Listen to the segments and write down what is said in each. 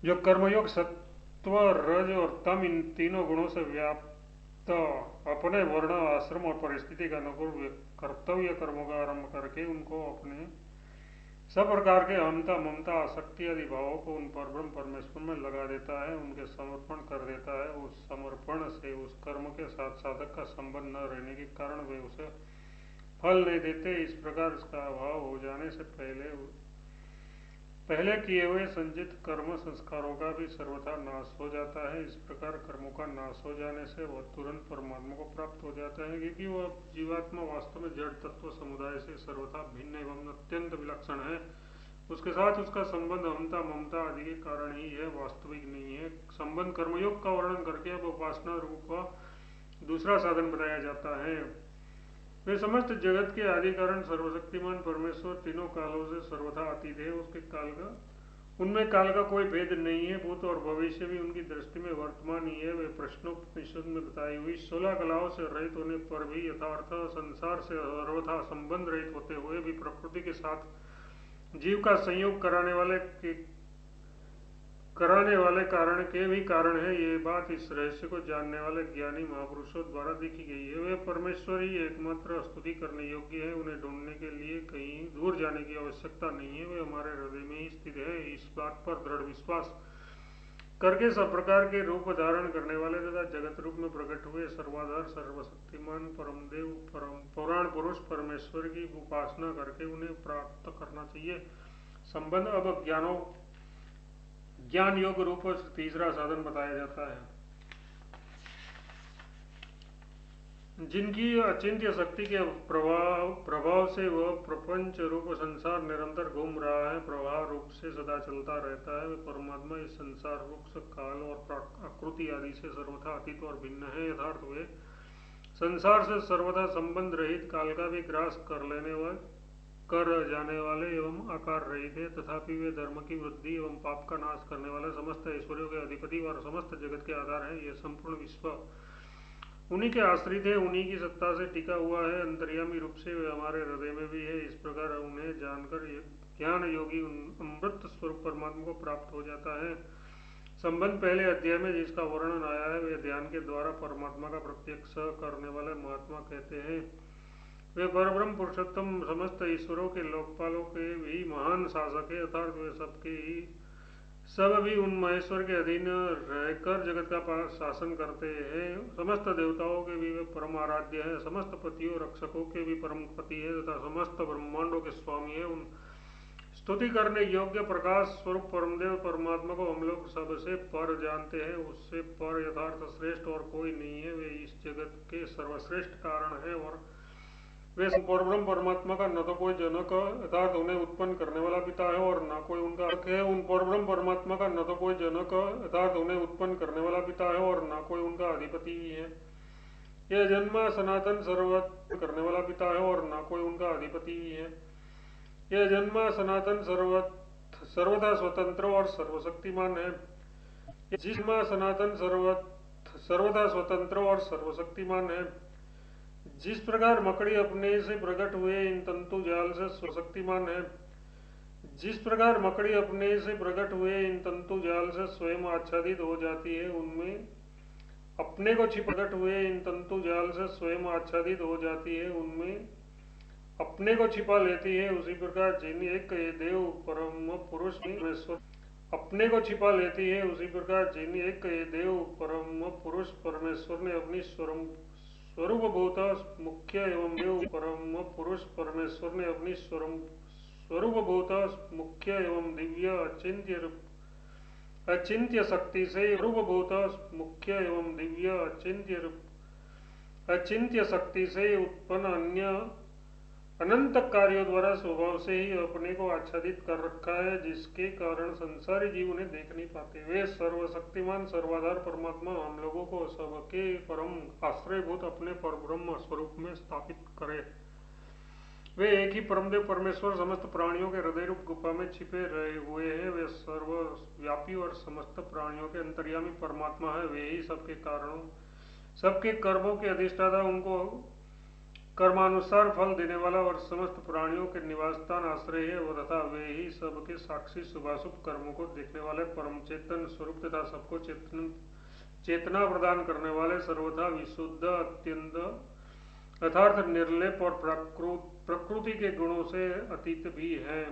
जो कर्मयोग सत्व रज और तम इन तीनों गुणों से व्याप्त अपने वर्ण आश्रम और परिस्थिति के अनुकूल कर्तव्य कर्मों का आरंभ करके उनको अपने सब प्रकार के अहमता ममता आसक्ति आदि भावों को उन पर ब्रह्म परमेश्वर में लगा देता है, उनके समर्पण कर देता है। उस समर्पण से उस कर्म के साथ साधक का संबंध न रहने के कारण वे उसे फल नहीं देते। इस प्रकार इसका अभाव हो जाने से पहले किए हुए संचित कर्म संस्कारों का भी सर्वथा नाश हो जाता है। इस प्रकार कर्मों का नाश हो जाने से वह तुरंत परमात्मा को प्राप्त हो जाता है, क्योंकि वह जीवात्मा वास्तव में जड़ तत्व समुदाय से सर्वथा भिन्न एवं अत्यंत विलक्षण है। उसके साथ उसका संबंध अहमता ममता आदि के कारण ही है, वास्तविक नहीं है। संबंध कर्मयोग का वर्णन करके अब उपासना रूप दूसरा साधन बताया जाता है। वे समस्त जगत के आदि कारण सर्वशक्तिमान परमेश्वर तीनों कालों से सर्वथा अतीत है। उसके काल का उनमें काल का कोई भेद नहीं है। भूत और भविष्य भी उनकी दृष्टि में वर्तमान ही है। वे प्रश्नोपनिषद में बताई हुई 16 कलाओं से रहित होने पर भी यथार्थ संसार से सर्वथा संबंध रहित होते हुए भी प्रकृति के साथ जीव का संयोग कराने वाले कारण के भी कारण है। ये बात इस रहस्य को जानने वाले ज्ञानी महापुरुषों द्वारा देखी गई है। वे परमेश्वर ही एकमात्र स्तुति करने योग्य है। उन्हें ढूंढने के लिए कहीं दूर जाने की आवश्यकता नहीं है, वे हमारे हृदय में ही स्थित है। इस बात पर दृढ़ विश्वास करके सब प्रकार के रूप धारण करने वाले तथा जगत रूप में प्रकट हुए सर्वाधार सर्वशक्तिमान परमदेव परम पुराण पुरुष परमेश्वर की उपासना करके उन्हें प्राप्त करना चाहिए। संबंध अब ज्ञान योग रूप तीसरा साधन बताया जाता है। जिनकी अचिंत्य शक्ति के प्रभाव से वह प्रपंच रूप संसार निरंतर घूम रहा है, प्रवाह रूप से सदा चलता रहता है। वे परमात्मा इस संसार रूप काल और आकृति आदि से सर्वथा अतीत और भिन्न है। यथार्थ वे संसार से सर्वथा संबंध रहित, काल का भी ग्रास कर जाने वाले एवं आकार रहित है। तथापि वे धर्म की वृद्धि एवं पाप का नाश करने वाले समस्त ऐश्वर्यों के अधिपति और समस्त जगत के आधार है। यह संपूर्ण विश्व उन्हीं के आश्रित है, उन्हीं की सत्ता से टिका हुआ है। अंतर्यामी रूप से वे हमारे हृदय में भी है। इस प्रकार उन्हें जानकर ज्ञान योगी अमृत स्वरूप परमात्मा को प्राप्त हो जाता है। संबंध पहले अध्याय में जिसका वर्णन आया है, वे ध्यान के द्वारा परमात्मा का प्रत्यक्ष करने वाले महात्मा कहते हैं। वे परब्रह्म पुरुषोत्तम समस्त ईश्वरों के लोकपालों के भी महान शासक है। अर्थात वे सब भी उन महेश्वर के अधीन रहकर जगत का शासन करते हैं। समस्त देवताओं के भी वे परम आराध्य है, समस्त पतियों रक्षकों के भी परम पति है तथा समस्त ब्रह्मांडों के स्वामी है। उन स्तुति करने योग्य प्रकाश स्वरूप परमदेव परमात्मा को हम लोग सबसे पर जानते हैं। उससे पर यथार्थ श्रेष्ठ और कोई नहीं है। वे इस जगत के सर्वश्रेष्ठ कारण है और वे परब्रह्म परमात्मा का न तो कोई जनक अर्थात उन्हें उत्पन्न करने वाला पिता है और न कोई उनका है। उन परब्रह्म परमात्मा का न तो कोई जनक अर्थात उन्हें उत्पन्न करने वाला पिता है और न कोई उनका अधिपति ही है। यह जन्मा सनातन सर्वत करने वाला पिता है और न कोई उनका अधिपति ही है। यह जन्मा सनातन सर्वदा स्वतंत्र और सर्वशक्तिमान है। जिसमा सनातन सर्वदा स्वतंत्र और सर्वशक्तिमान है। जिस प्रकार मकड़ी अपने से प्रकट हुए इन तंतु जाल से स्वशक्तिमान है, जिस प्रकार मकड़ी अपने से प्रकट हुए इन तंतु जाल से स्वयं आच्छादित हो जाती है, उनमें अपने को प्रकट हुए इन तंतु जाल से स्वयं आच्छादित हो जाती है, उनमें अपने को छिपा लेती है। उसी प्रकार जिन एक देव परम पुरुष परमेश्वर अपने को छिपा लेती है, उसी प्रकार जिन एक देव परम पुरुष परमेश्वर ने अपनी स्वरूपभूत मुख्य एवं देव परम पुरुष परमेश्वर ने अपनी स्वरूपभूत मुख्य एवं दिव्य अचिंत्य शक्ति से स्वरूपभूत मुख्य एवं दिव्य अचिंत्य शक्ति से उत्पन्न अन्य अनंत कार्यों द्वारा स्वभाव से ही अपने को आच्छादित कर रखा है, जिसके कारण संसारी जीव उन्हें देख नहीं पाते। वे सर्वशक्तिमान सर्वाधार परमात्मा हम लोगों को सबके परम आश्रयभूत अपने परब्रह्म स्वरूप में स्थापित करे। वे एक ही परमदेव परमेश्वर समस्त प्राणियों के हृदय रूप गुफा में छिपे रहे हुए हैं। वे सर्वव्यापी और समस्त प्राणियों के अंतर्यामी परमात्मा है। वे ही सबके कारणों सबके कर्मों के अधिष्ठाता, उनको कर्मानुसार फल देने वाला और समस्त प्राणियों के निवास स्थान आश्रय है, और तथा वे ही सबके साक्षी शुभाशुभ कर्मों को देखने वाले परम चेतन स्वरूप तथा सबको चेतना प्रदान करने वाले सर्वथा विशुद्ध अत्यंत यथार्थ निर्लेप और प्रकृति के गुणों से अतीत भी हैं।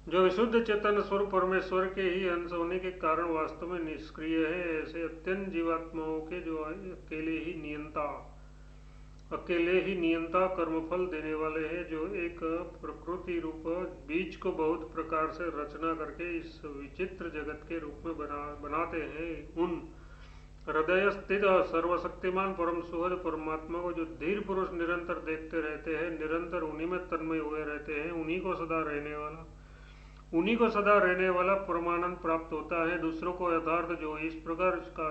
जो विशुद्ध चेतन स्वरूप परमेश्वर के ही अंश होने के कारण वास्तव में निष्क्रिय है, ऐसे अत्यंत जीवात्माओं के जो अकेले ही नियंता कर्मफल देने वाले हैं, जो एक प्रकृति रूप बीज को बहुत प्रकार से रचना करके इस विचित्र जगत के रूप में बनाते हैं, उन हृदय स्थित सर्वशक्तिमान परम सुहद परमात्मा को जो धीर पुरुष निरंतर देखते रहते हैं, निरंतर उन्हीं में तन्मय हुए रहते हैं, उन्हीं को सदा रहने वाला परमानंद प्राप्त होता है। दूसरों को यथार्थ जो इस प्रकार का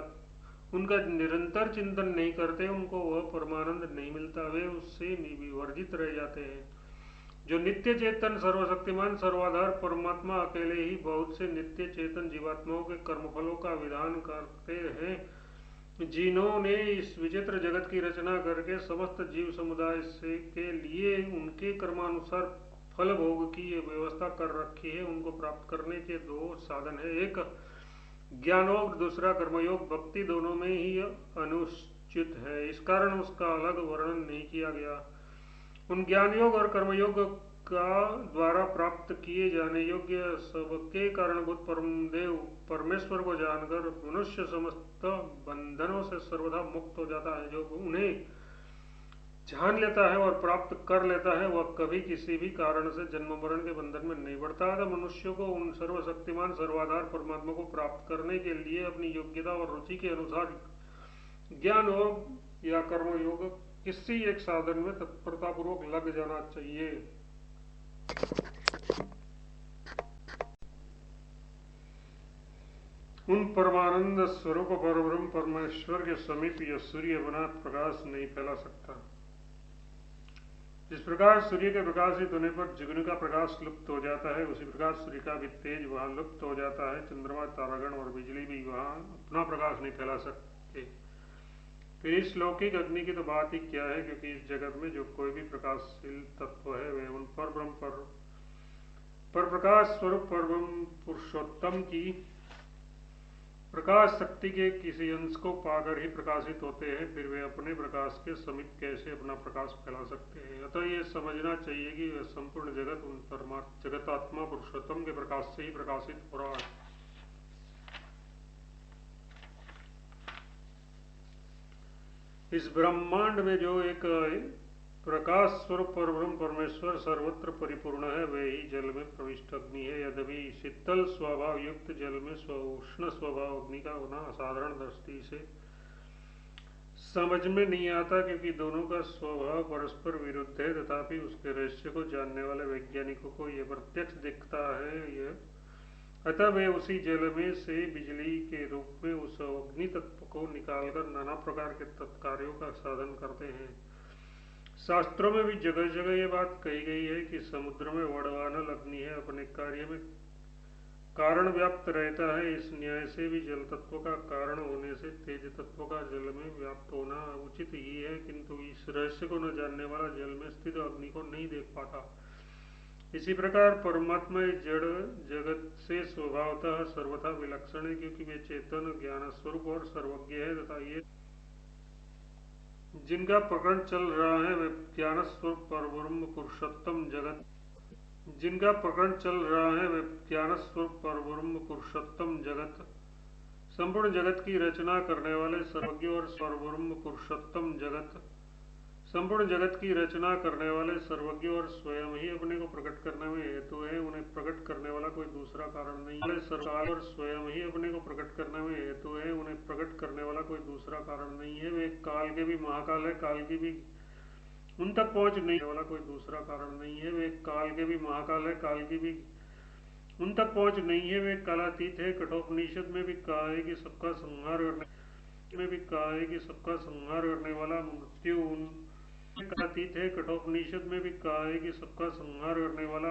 उनका निरंतर चिंतन नहीं करते, उनको वह परमानंद नहीं मिलता, वे उससे विवर्जित रह जाते हैं। जो नित्य चेतन सर्वशक्तिमान सर्वाधार परमात्मा अकेले ही बहुत से नित्य चेतन जीवात्माओं के कर्मफलों का विधान करते हैं, जिन्होंने इस विचित्र जगत की रचना करके समस्त जीव समुदाय से के लिए उनके कर्मानुसार फल भोग की व्यवस्था कर रखी है, उनको प्राप्त करने के दो साधन है, एक ज्ञानयोग, दूसरा कर्मयोग। भक्ति दोनों में ही अनुचित है, इस कारण उसका अलग वर्णन नहीं किया गया। उन ज्ञान योग और कर्मयोग का द्वारा प्राप्त किए जाने योग्य सबके कारणभूत परमदेव परमेश्वर को जानकर मनुष्य समस्त बंधनों से सर्वदा मुक्त हो जाता है। जो उन्हें जान लेता है और प्राप्त कर लेता है, वह कभी किसी भी कारण से जन्म मरण के बंधन में नहीं पड़ता है। मनुष्य को उन सर्वशक्तिमान सर्वाधार परमात्मा को प्राप्त करने के लिए अपनी योग्यता और रुचि के अनुसार ज्ञान योग या कर्म योग किसी एक साधन में तत्परता पूर्वक लग जाना चाहिए। उन परमानंद स्वरूप परब्रह्म परमेश्वर के समीप यह सूर्य बना प्रकाश नहीं फैला सकता। जिस प्रकार सूर्य के प्रकाशित होने पर जुगनू का प्रकाश लुप्त हो जाता है, उसी प्रकार सूर्य का भी तेज वहां लुप्त हो जाता है। चंद्रमा, तारागण और बिजली भी वहां अपना प्रकाश नहीं फैला सकते। फिर इस लौकिक अग्नि की तो बात ही क्या है, क्योंकि इस जगत में जो कोई भी प्रकाशशील तत्व है, वे उन पर प्रकाश स्वरूप परब्रह्म पुरुषोत्तम की प्रकाश शक्ति के किसी अंश को पाकर ही प्रकाशित होते हैं। फिर वे अपने प्रकाश के समीप कैसे अपना प्रकाश फैला सकते हैं। अतः ये समझना चाहिए कि वह संपूर्ण जगत उन जगतात्मा पुरुषोत्तम के प्रकाश से ही प्रकाशित हो रहा है। इस ब्रह्मांड में जो एक प्रकाश स्वरूप परब्रह्म परमेश्वर सर्वत्र परिपूर्ण है, वे ही जल में प्रविष्ट अग्नि है। यद्यपि शीतल स्वभाव युक्त जल में उष्ण स्वभाव अग्नि का होना असाधारण दृष्टि से समझ में नहीं आता, क्योंकि दोनों का स्वभाव परस्पर विरुद्ध है, तथापि उसके रहस्य को जानने वाले वैज्ञानिकों को यह प्रत्यक्ष दिखता है। अतः वे उसी जल में से बिजली के रूप में उस अग्नि तत्व को निकालकर नाना प्रकार के तत्कार्यों का साधन करते हैं। शास्त्रों में भी जगह जगह ये बात कही गई है कि समुद्र में वड़वानल अग्नि है, अपने कार्य में कारण व्याप्त रहता है। इस न्याय से भी जल तत्व का कारण होने से तेज तत्व का जल में व्याप्त होना उचित ही है, किंतु इस रहस्य को न जानने वाला जल में स्थित अग्नि को नहीं देख पाता। इसी प्रकार परमात्मा जड़ जगत से स्वभावतः सर्वथा विलक्षण है, क्योंकि वे चेतन ज्ञान स्वरूप और सर्वज्ञ है, तथा ये जिनका प्रकरण चल रहा है वे ज्ञान स्वरूप परब्रह्म पुरुषोत्तम जगत जिनका प्रकरण चल रहा है वे ज्ञान स्वरूप परब्रह्म पुरुषोत्तम जगत संपूर्ण जगत की रचना करने वाले सर्वज्ञ और परब्रह्म पुरुषोत्तम जगत संपूर्ण जगत की रचना करने वाले सर्वज्ञ और स्वयं ही अपने को प्रकट करने में हेतु है। उन्हें प्रकट करने वाला कोई दूसरा कारण नहीं है। सरकार और स्वयं ही अपने को प्रकट करने में हेतु है, उन्हें प्रकट करने वाला कोई दूसरा कारण नहीं है। वे काल के भी महाकाल है, काल की भी उन तक पहुंच नहीं वाला कोई दूसरा कारण नहीं है। वे काल के भी महाकाल है, काल की भी उन तक पहुंच नहीं है। वे कालातीत है। कठोपनिषद में भी कहा है कि सबका संहार करने वाला मृत्यु कालातीत है। कठोपनिषद में भी कहा है कि सबका संहार करने वाला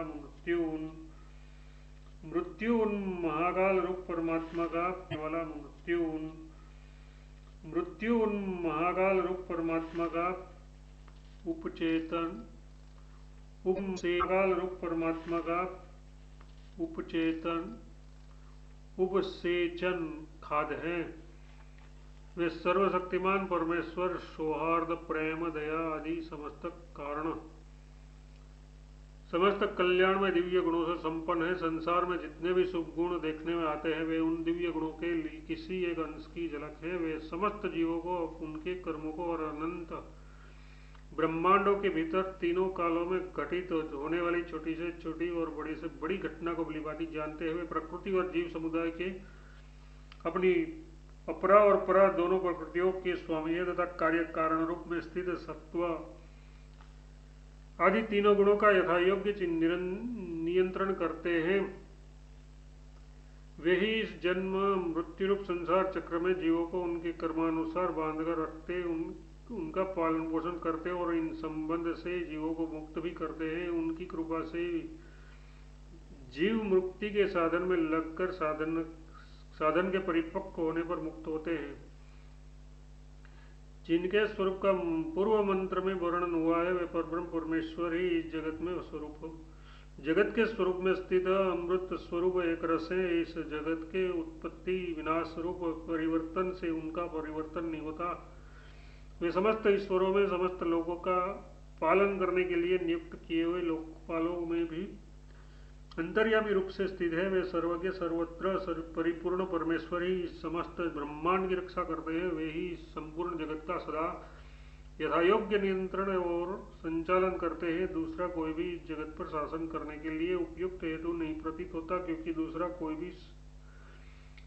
मृत्यु उन महाकाल रूप परमात्मा का वाला मृत्यु उन महाकाल रूप परमात्मा का उपचेतन उपसेकाल रूप परमात्मा का उपचेतन उपसेचन खाद है। वे सर्वशक्तिमान परमेश्वर सौहार्द प्रेम दया आदि समस्त कारण समस्त कल्याण में दिव्य गुणों से संपन्न है। संसार में जितने भी शुभ गुण देखने में आते हैं वे उन दिव्य गुणों के किसी एक अंश की झलक है। वे समस्त जीवों को उनके कर्मों को और अनंत ब्रह्मांडों के भीतर तीनों कालों में घटित होने वाली छोटी से छोटी और बड़ी से बड़ी घटना को भलीभांति जानते हुए प्रकृति और जीव समुदाय के अपनी अपरा और परा दोनों प्रकृतियों के स्वामी तथा कार्य कारण रूप में स्थित सत्व आदि तीनों गुणों का यथायोग्य नियंत्रण करते हैं। वे ही इस जन्म मृत्यु रूप संसार चक्र में जीवों को उनके कर्मानुसार बांधकर रखते उनका पालन पोषण करते और इन संबंध से जीवों को मुक्त भी करते हैं। उनकी कृपा से जीव मुक्ति के साधन में लगकर साधन के परिपक्व होने पर मुक्त होते हैं। जिनके स्वरूप का पूर्व मंत्र में वर्णन हुआ है वे परब्रह्म परमेश्वर ही इस जगत में स्वरूप हो जगत के स्वरूप में स्थित अमृत स्वरूप एक रस है। इस जगत के उत्पत्ति विनाश स्वरूप परिवर्तन से उनका परिवर्तन नहीं होता। वे समस्त ईश्वरों में समस्त लोगों का पालन करने के लिए नियुक्त किए हुए लोकपालों में भी अंतर्यामी रूप से स्थित है। वे सर्वज्ञ सर्वत्र परिपूर्ण परमेश्वर ही समस्त ब्रह्मांड की रक्षा करते हैं। वे ही संपूर्ण जगत का सदा यथायोग्य नियंत्रण और संचालन करते हैं। दूसरा कोई भी जगत पर शासन करने के लिए उपयुक्त हेतु नहीं प्रतीत होता, क्योंकि दूसरा कोई भी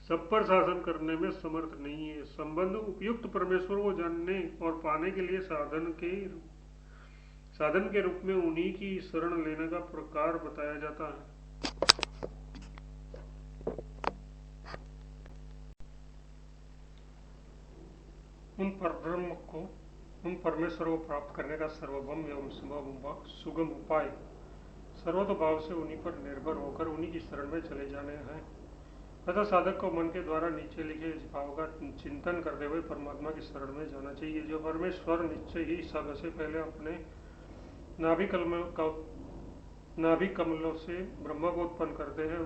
सब पर शासन करने में समर्थ नहीं है। संबंध उपयुक्त परमेश्वर को जानने और पाने के लिए साधन के रूप में उन्हीं की शरण लेने का प्रकार बताया जाता है। उन परमेश्वर को प्राप्त करने का सर्वभम एवं सुगम उपाय सर्वतोभाव से उन्हीं पर निर्भर होकर उन्हीं की शरण में चले जाने हैं। अतः साधक को मन के द्वारा नीचे लिखे इस भाव का चिंतन करते हुए परमात्मा की शरण में जाना चाहिए। जो परमेश्वर निश्चय ही सबसे पहले अपने नाभि कमलों से ब्रह्मा को उत्पन्न करते हैं।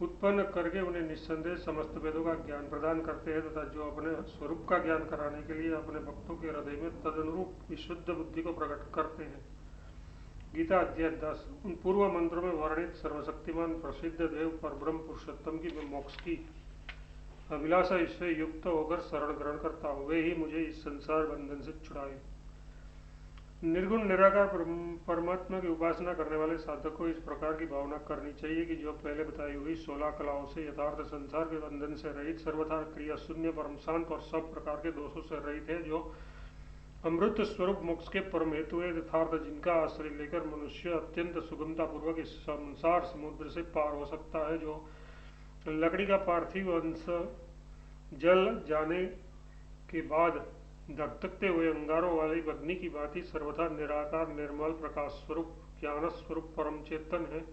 उत्पन्न करके उन्हें निस्संदेह समस्त वेदों का ज्ञान प्रदान करते हैं तथा जो अपने स्वरूप का ज्ञान कराने के लिए अपने भक्तों के हृदय में तदनुरूप विशुद्ध बुद्धि को प्रकट करते हैं। गीता अध्याय 10। उन पूर्व मंत्रों में वर्णित सर्वशक्तिमान प्रसिद्ध देव परब्रह्म पुरुषोत्तम की मैं मोक्ष की अभिलाषा इससे युक्त होकर शरण ग्रहण करता हूँ। वे ही मुझे इस संसार बंधन से छुड़ाए। निर्गुण निराकार परमात्मा की उपासना करने वाले साधक को इस प्रकार की भावना करनी चाहिए कि जो पहले बताई हुई 16 कलाओं से यथार्थ संसार के बंधन से रहित सर्वथा क्रिया शून्य परम शांत और सब प्रकार के दोषों से रहित है, जो अमृत स्वरूप मोक्ष के परम हेतु है, यथार्थ जिनका आश्रय लेकर मनुष्य अत्यंत सुगमता पूर्वक इस संसार समुद्र से पार हो सकता है। जो लकड़ी का पार्थिव अंश जल जाने के बाद धकधकते हुए अंगारों वाली अग्नि की भांति सर्वथा निराकार निर्मल प्रकाश स्वरूप ज्ञान स्वरूप परम चेतन है।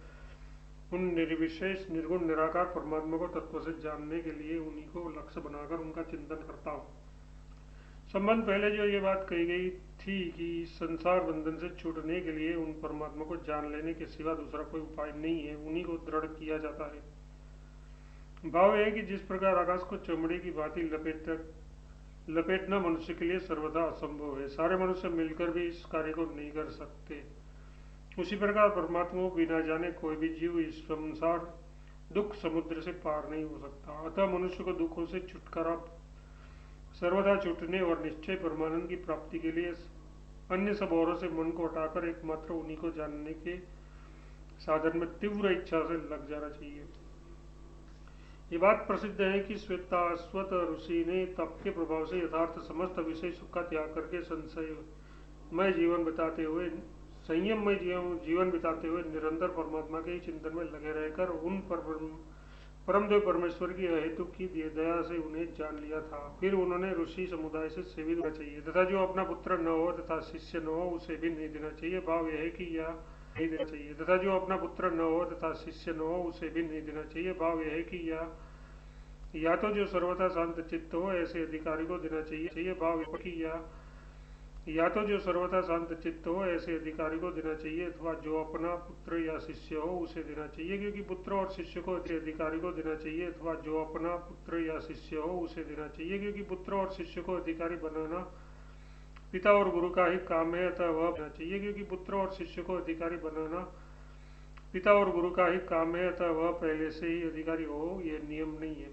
उन निर्विशेष निर्गुण निराकार परमात्मा को तत्व से जानने के लिए उन्हीं को लक्ष्य बनाकर उनका चिंतन करता हूँ। संबंध पहले जो ये बात कही गई थी कि संसार बंधन से छूटने के लिए उन परमात्मा को जान लेने के सिवा दूसरा कोई उपाय नहीं है, उन्हीं को दृढ़ किया जाता है। भाव है कि जिस प्रकार आकाश को चमड़े की भांति लपेटना मनुष्य के लिए सर्वथा असंभव है, सारे मनुष्य मिलकर भी इस कार्य को नहीं कर सकते, उसी प्रकार परमात्मा को बिना जाने कोई भी जीव इस संसार दुख समुद्र से पार नहीं हो सकता। अतः मनुष्य को दुखों से छुटकारा सर्वथा छूटने और निश्चय परमानंद की प्राप्ति के लिए अन्य सब औरों से मन को हटाकर एकमात्र उन्हीं को जानने के साधन में तीव्र इच्छा से लग जाना चाहिए। ये बात प्रसिद्ध है कि श्वेताश्वत ऋषि ने तप के प्रभाव से यथार्थ समस्त विषय सुख का त्याग करके संयममय जीवन बिताते हुए निरंतर परमात्मा के ही चिंतन में लगे रहकर उन परमदेव परमेश्वर की अहेतु की दया से उन्हें जान लिया था। फिर उन्होंने ऋषि समुदाय से सेवित होना चाहिए तथा जो अपना पुत्र न हो तथा शिष्य न हो उसे भी नहीं देना चाहिए। भाव यह है कि यह नहीं देना चाहिए, तथा जो अपना पुत्र न हो तथा शिष्य न हो उसे भी नहीं देना चाहिए। भाव यह है कि या तो जो सर्वथा शांत चित्त हो ऐसे अधिकारी को देना चाहिए। भाव कि या तो जो सर्वथा शांत चित्त हो ऐसे अधिकारी को देना चाहिए, अथवा जो अपना पुत्र या शिष्य हो उसे देना चाहिए, क्योंकि पुत्र और शिष्य को अधिकारी को देना चाहिए, अथवा जो अपना पुत्र या शिष्य हो उसे देना चाहिए, क्योंकि पुत्र और शिष्य को अधिकारी बनाना पिता और गुरु का ही काम है, अतः वह देना चाहिए, क्योंकि पुत्र और शिष्य को अधिकारी बनाना पिता और गुरु का ही काम है, अतः वह पहले से ही अधिकारी हो, यह नियम नहीं है।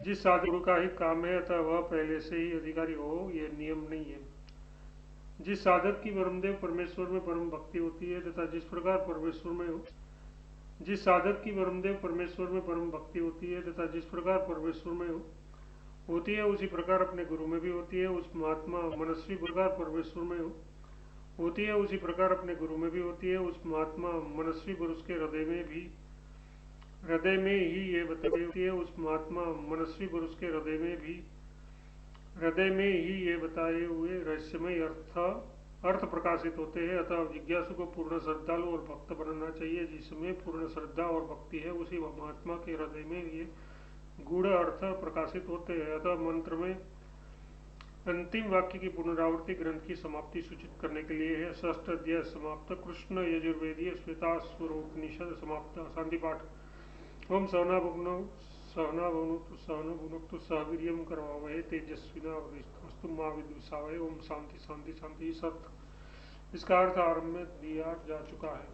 जिस साधक गुरु का ही काम है अतः वह पहले से ही अधिकारी हो, यह नियम नहीं है। जिस साधक की वरुणदेव परमेश्वर में परम भक्ति होती है तथा जिस प्रकार परमेश्वर में जिस साधक की वरुणदेव परमेश्वर में परम भक्ति होती है तथा जिस प्रकार परमेश्वर में होती है उसी प्रकार अपने गुरु में भी होती है। उस महात्मा मनस्वी प्रकार परमेश्वर में होती है उसी प्रकार अपने गुरु में भी होती है। उस महात्मा मनस्वी पुरुष के हृदय में ही ये बताई होती है। उस महात्मा मनस्वी पुरुष के हृदय में ही ये बताए हुए रहस्यमय अर्थ प्रकाशित होते हैं। अतः जिज्ञासु को पूर्ण श्रद्धालु और भक्त बनना चाहिए। जिसमें पूर्ण श्रद्धा और भक्ति है उसी महात्मा के हृदय में ये गूढ़ अर्थ प्रकाशित होते हैं। अतः मंत्र में अंतिम वाक्य की पुनरावृत्ति ग्रंथ की समाप्ति सूचित करने के लिए है। षष्ठ अध्याय समाप्त। कृष्ण यजुर्वेदीय श्वेताश्वरोपनिषद समाप्त। शांति पाठ। ओम सहनावतु सहनभुनक्तु सह वीर्यं करवावहै तेजस्विनावधीतमस्तु मा विद्विषावहै। ओम शांति शांति शांति। इस इसका अर्थ आरंभ में दिया जा चुका है।